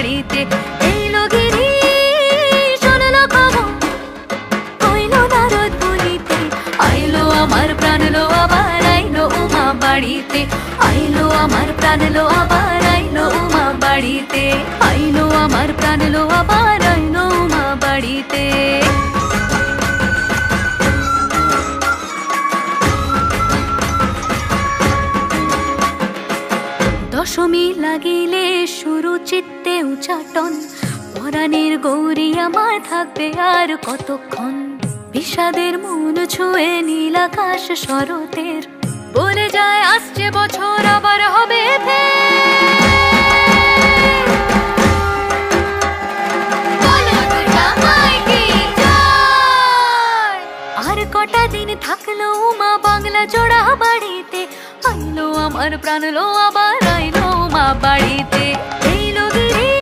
বাড়িতে। এলো গিরি শুনলো খবর, কইলো নারদ বলিতে, আইলো আমার প্রাণ লো আবার আইলো উমা বাড়িতে। আইলো আমার প্রাণ লো আবার আইলো উমা বাড়িতে। আইলো আমার প্রাণ লো আবার আইলো উমা বাড়িতে। দশমী লাগিলে শুরু চিত্তে উচাটন, পরাণের গৌরী আমার থাকবে আর কতক্ষণ। বিষাদের মন ছুঁয়ে নীল আকাশ শরতের, বলে যায় আসছে বছর আবার হবে আর কটা দিন থাকলো উমা বাংলা জোড়া বাড়িতে। আইলো আমার প্রাণ লো আবার